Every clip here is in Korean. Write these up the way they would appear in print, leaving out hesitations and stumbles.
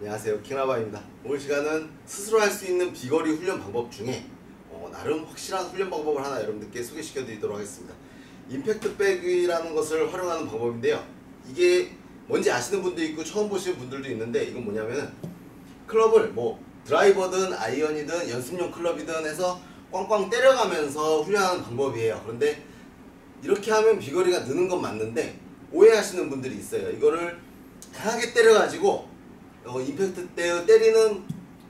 안녕하세요, 킹라바입니다. 오늘 시간은 스스로 할 수 있는 비거리 훈련 방법 중에 나름 확실한 훈련 방법을 하나 여러분들께 소개시켜 드리도록 하겠습니다. 임팩트 백이라는 것을 활용하는 방법인데요, 이게 뭔지 아시는 분도 있고 처음 보시는 분들도 있는데, 이건 뭐냐면은 클럽을 뭐 드라이버든 아이언이든 연습용 클럽이든 해서 꽝꽝 때려가면서 훈련하는 방법이에요. 그런데 이렇게 하면 비거리가 느는 건 맞는데 오해하시는 분들이 있어요. 이거를 강하게 때려가지고 임팩트 때 때리는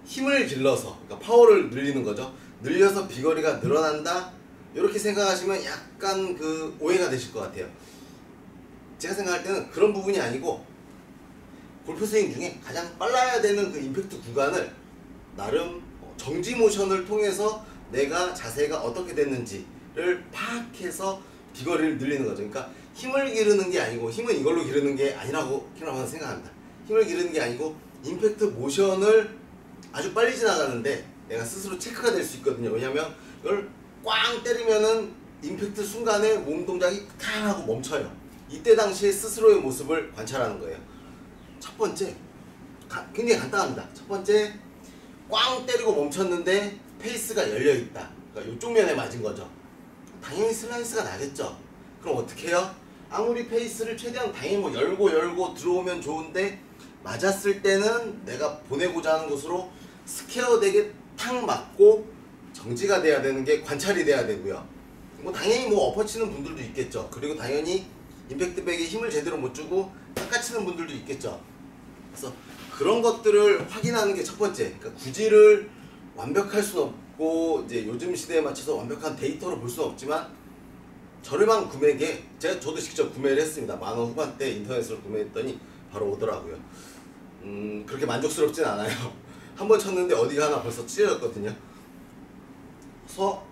힘을 길러서, 그러니까 파워를 늘리는 거죠. 늘려서 비거리가 늘어난다, 이렇게 생각하시면 약간 그 오해가 되실 것 같아요. 제가 생각할 때는 그런 부분이 아니고, 골프 스윙 중에 가장 빨라야 되는 그 임팩트 구간을 나름 정지 모션을 통해서 내가 자세가 어떻게 됐는지를 파악해서 비거리를 늘리는 거죠. 그러니까 힘을 기르는 게 아니고, 힘은 이걸로 기르는 게 아니라고 저는 생각합니다. 힘을 기르는 게 아니고 임팩트 모션을 아주 빨리 지나가는데 내가 스스로 체크가 될 수 있거든요. 왜냐면 이걸 꽝 때리면은 임팩트 순간에 몸 동작이 탕 하고 멈춰요. 이때 당시에 스스로의 모습을 관찰하는 거예요. 첫 번째, 굉장히 간단합니다. 첫 번째, 꽝 때리고 멈췄는데 페이스가 열려있다. 그러니까 이쪽 면에 맞은 거죠. 당연히 슬라이스가 나겠죠. 그럼 어떻게 해요? 아무리 페이스를 최대한 당연히 뭐 열고 들어오면 좋은데, 맞았을 때는 내가 보내고자 하는 곳으로 스퀘어 되게 탁 맞고 정지가 돼야 되는 게 관찰이 돼야 되고요. 뭐 당연히 뭐 엎어치는 분들도 있겠죠. 그리고 당연히 임팩트 백에 힘을 제대로 못 주고 깎아치는 분들도 있겠죠. 그래서 그런 것들을 확인하는 게 첫 번째. 그러니까 구질을 완벽할 수는 없고, 이제 요즘 시대에 맞춰서 완벽한 데이터로 볼 수는 없지만, 저렴한 구매기에 저도 직접 구매를 했습니다. 10,000원 후반대 인터넷으로 구매했더니 바로 오더라고요. 그렇게 만족스럽진 않아요. 한번 쳤는데 어디 하나 벌써 찢어졌거든요. 그래서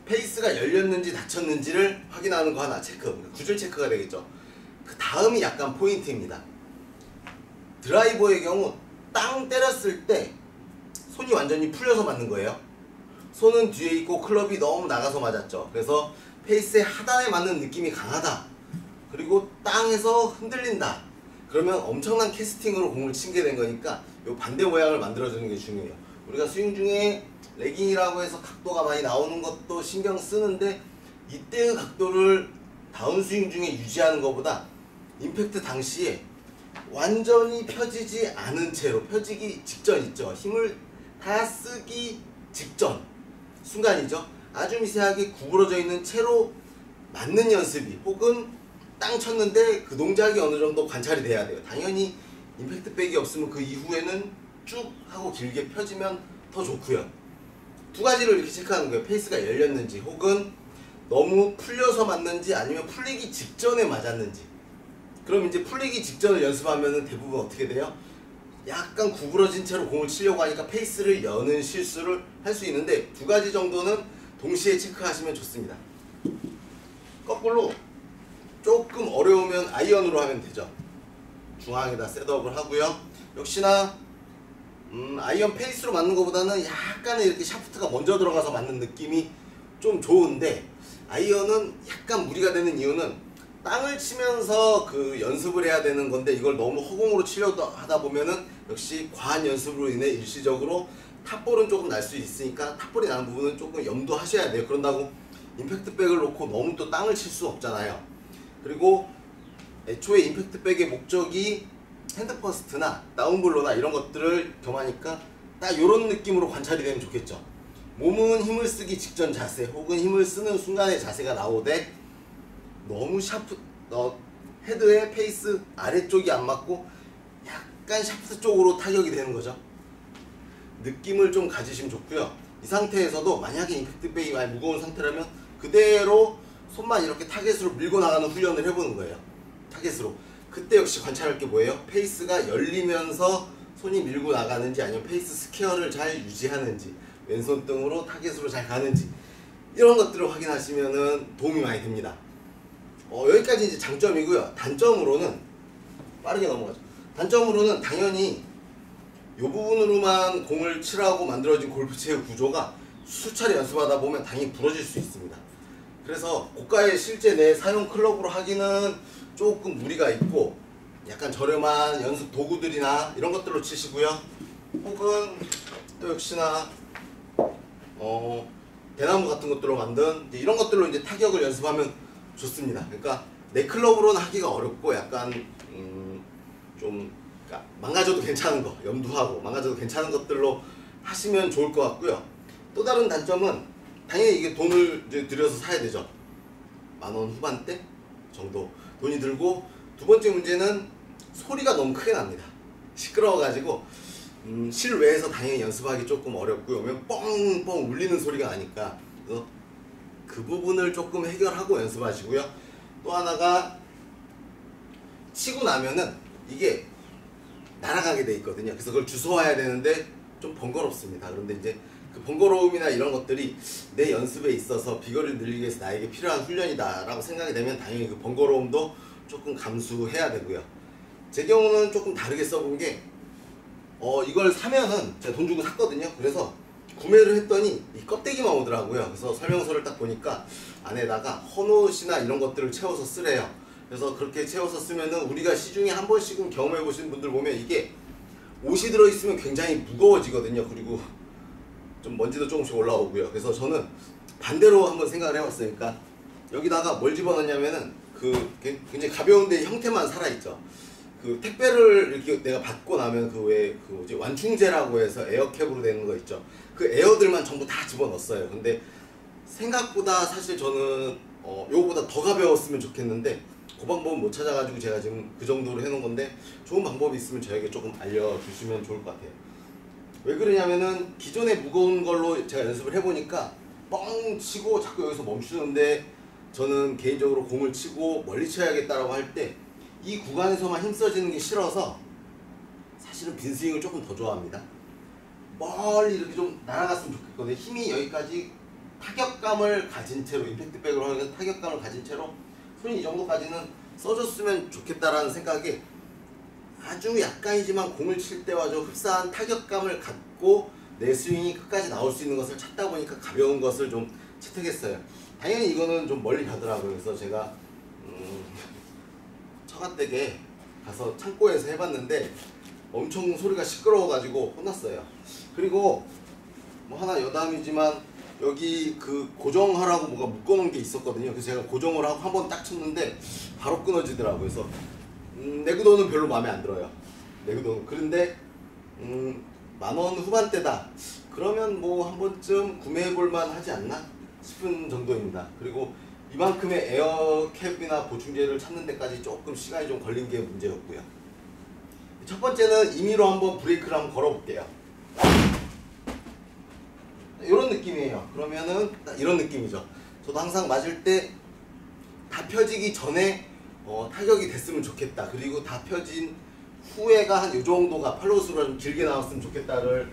페이스가 열렸는지 닫혔는지를 확인하는 거 하나 체크, 그러니까 구질 체크가 되겠죠. 그 다음이 약간 포인트입니다. 드라이버의 경우 땅 때렸을 때 손이 완전히 풀려서 맞는 거예요. 손은 뒤에 있고 클럽이 너무 나가서 맞았죠. 그래서 페이스의 하단에 맞는 느낌이 강하다, 그리고 땅에서 흔들린다, 그러면 엄청난 캐스팅으로 공을 치게 된 거니까 요 반대 모양을 만들어주는 게 중요해요. 우리가 스윙 중에 레깅이라고 해서 각도가 많이 나오는 것도 신경 쓰는데, 이때의 각도를 다운스윙 중에 유지하는 것보다 임팩트 당시에 완전히 펴지지 않은 채로, 펴지기 직전 있죠. 힘을 다 쓰기 직전 순간이죠. 아주 미세하게 구부러져 있는 채로 맞는 연습이, 혹은 땅 쳤는데 그 동작이 어느 정도 관찰이 돼야 돼요. 당연히 임팩트 백이 없으면 그 이후에는 쭉 하고 길게 펴지면 더 좋고요. 두 가지를 이렇게 체크하는 거예요. 페이스가 열렸는지, 혹은 너무 풀려서 맞는지, 아니면 풀리기 직전에 맞았는지. 그럼 이제 풀리기 직전을 연습하면은 대부분 어떻게 돼요? 약간 구부러진 채로 공을 치려고 하니까 페이스를 여는 실수를 할 수 있는데, 두 가지 정도는 동시에 체크하시면 좋습니다. 거꾸로 조금 어려우면 아이언으로 하면 되죠. 중앙에다 셋업을 하고요. 역시나 아이언 페이스로 맞는 것보다는 약간의 이렇게 샤프트가 먼저 들어가서 맞는 느낌이 좀 좋은데, 아이언은 약간 무리가 되는 이유는 땅을 치면서 그 연습을 해야 되는 건데, 이걸 너무 허공으로 치려고 하다 보면은 역시 과한 연습으로 인해 일시적으로 탑볼은 조금 날 수 있으니까 탑볼이 나는 부분은 조금 염두하셔야 돼요. 그런다고 임팩트 백을 놓고 너무 또 땅을 칠 수 없잖아요. 그리고 애초에 임팩트 백의 목적이 핸드퍼스트나 다운블로나 이런 것들을 겸하니까 딱 이런 느낌으로 관찰이 되면 좋겠죠. 몸은 힘을 쓰기 직전 자세, 혹은 힘을 쓰는 순간의 자세가 나오되, 너무 헤드의 페이스 아래쪽이 안 맞고 약간 샤프트 쪽으로 타격이 되는 거죠. 느낌을 좀 가지시면 좋고요. 이 상태에서도 만약에 임팩트 백이 많이 무거운 상태라면 그대로 손만 이렇게 타겟으로 밀고 나가는 훈련을 해보는 거예요. 타겟으로. 그때 역시 관찰할 게 뭐예요? 페이스가 열리면서 손이 밀고 나가는지, 아니면 페이스 스퀘어를 잘 유지하는지, 왼손등으로 타겟으로 잘 가는지, 이런 것들을 확인하시면 도움이 많이 됩니다. 여기까지 이제 장점이고요. 단점으로는 빠르게 넘어가죠. 단점으로는 당연히 이 부분으로만 공을 치라고 만들어진 골프채의 구조가 수차례 연습하다 보면 당연히 부러질 수 있습니다. 그래서 고가의 실제 내 사용 클럽으로 하기는 조금 무리가 있고, 약간 저렴한 연습 도구들이나 이런 것들로 치시고요. 혹은 또 역시나 대나무 같은 것들로 만든 이런 것들로 이제 타격을 연습하면 좋습니다. 그러니까 내 클럽으로는 하기가 어렵고 약간 좀 그러니까 망가져도 괜찮은 거 염두하고 망가져도 괜찮은 것들로 하시면 좋을 것 같고요. 또 다른 단점은 당연히 이게 돈을 이제 들여서 사야 되죠. 10,000원 후반대 정도 돈이 들고, 두 번째 문제는 소리가 너무 크게 납니다. 시끄러워가지고 실외에서 당연히 연습하기 조금 어렵고요. 왜냐면 뻥뻥 울리는 소리가 나니까. 그래서 그 부분을 조금 해결하고 연습하시고요. 또 하나가 치고 나면은 이게 날아가게 돼 있거든요. 그래서 그걸 주워와야 되는데 좀 번거롭습니다. 그런데 이제 그 번거로움이나 이런 것들이 내 연습에 있어서 비거리를 늘리기 위해서 나에게 필요한 훈련이다 라고 생각이 되면 당연히 그 번거로움도 조금 감수해야 되고요. 제 경우는 조금 다르게 써본 게 이걸 사면은 제가 돈 주고 샀거든요. 그래서 구매를 했더니 이 껍데기만 오더라고요. 그래서 설명서를 딱 보니까 안에다가 헌옷이나 이런 것들을 채워서 쓰래요. 그래서 그렇게 채워서 쓰면은 우리가 시중에 한 번씩은 경험해 보신 분들 보면 이게 옷이 들어있으면 굉장히 무거워지거든요. 그리고 좀 먼지도 조금씩 올라오고요. 그래서 저는 반대로 한번 생각을 해봤어요. 그러니까 여기다가 뭘 집어넣냐면은 굉장히 가벼운데 형태만 살아있죠. 그 택배를 이렇게 내가 받고 나면 그 뭐지 완충제라고 해서 에어캡으로 되는 거 있죠. 그 에어들만 전부 다 집어넣었어요. 근데 생각보다 사실 저는 요거보다 더 가벼웠으면 좋겠는데 그 방법은 못 찾아가지고 제가 지금 그 정도로 해놓은 건데, 좋은 방법이 있으면 저에게 조금 알려주시면 좋을 것 같아요. 왜 그러냐면은 기존에 무거운 걸로 제가 연습을 해보니까 뻥 치고 자꾸 여기서 멈추는데, 저는 개인적으로 공을 치고 멀리 쳐야겠다라고 할 때 이 구간에서만 힘써지는 게 싫어서 사실은 빈스윙을 조금 더 좋아합니다. 멀리 이렇게 좀 날아갔으면 좋겠거든요. 힘이 여기까지 타격감을 가진 채로, 임팩트백으로 하는 타격감을 가진 채로 손이 이 정도까지는 써줬으면 좋겠다라는 생각에 아주 약간이지만 공을 칠 때와 좀 흡사한 타격감을 갖고 내 스윙이 끝까지 나올 수 있는 것을 찾다 보니까 가벼운 것을 좀 채택했어요. 당연히 이거는 좀 멀리 가더라고요. 그래서 제가 처갓댁에 가서 창고에서 해봤는데 엄청 소리가 시끄러워가지고 혼났어요. 그리고 뭐 하나 여담이지만 여기 그 고정하라고 뭐가 묶어놓은 게 있었거든요. 그래서 제가 고정을 하고 한번 딱 쳤는데 바로 끊어지더라고요. 그래서 내구도는 별로 마음에 안 들어요. 내구도는. 그런데 10,000원 후반대다 그러면 뭐 한 번쯤 구매해볼만 하지 않나 싶은 정도입니다. 그리고 이만큼의 에어캡이나 보충제를 찾는 데까지 조금 시간이 좀 걸린 게 문제였고요. 첫 번째는 임의로 한번 브레이크를 한번 걸어볼게요. 이런 느낌이에요. 그러면은 이런 느낌이죠. 저도 항상 맞을 때 다 펴지기 전에 타격이 됐으면 좋겠다. 그리고 다 펴진 후에가 한 이 정도가 팔로우스루가 좀 길게 나왔으면 좋겠다를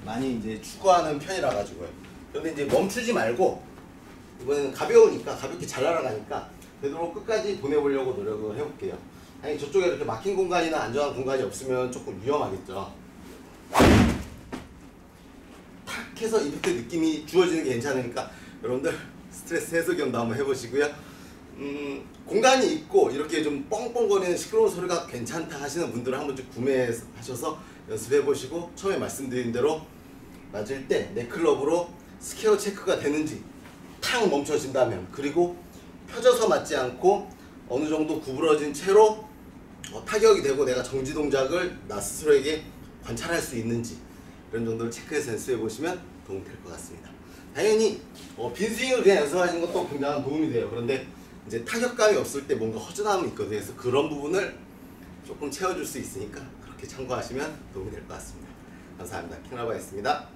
많이 이제 추구하는 편이라 가지고요. 그런데 이제 멈추지 말고 이번에는 가벼우니까 가볍게 잘 날아가니까 되도록 끝까지 보내보려고 노력을 해볼게요. 아니 저쪽에 이렇게 막힌 공간이나 안전한 공간이 없으면 조금 위험하겠죠. 탁 해서 임팩트 느낌이 주어지는 게 괜찮으니까 여러분들 스트레스 해소 겸도 한번 해보시고요. 공간이 있고 이렇게 좀 뻥뻥거리는 시끄러운 소리가 괜찮다 하시는 분들은 한 번쯤 구매하셔서 연습해보시고, 처음에 말씀드린 대로 맞을 때 내 클럽으로 스퀘어 체크가 되는지 탁 멈춰진다면, 그리고 펴져서 맞지 않고 어느 정도 구부러진 채로 타격이 되고 내가 정지 동작을 나 스스로에게 관찰할 수 있는지, 이런 정도를 체크해서 연습해 보시면 도움이 될 것 같습니다. 당연히 빈스윙을 그냥 연습하시는 것도 굉장한 도움이 돼요. 그런데 이제 타격감이 없을 때 뭔가 허전함이 있거든요. 그래서 그런 부분을 조금 채워줄 수 있으니까 그렇게 참고하시면 도움이 될 것 같습니다. 감사합니다. 킹라바였습니다.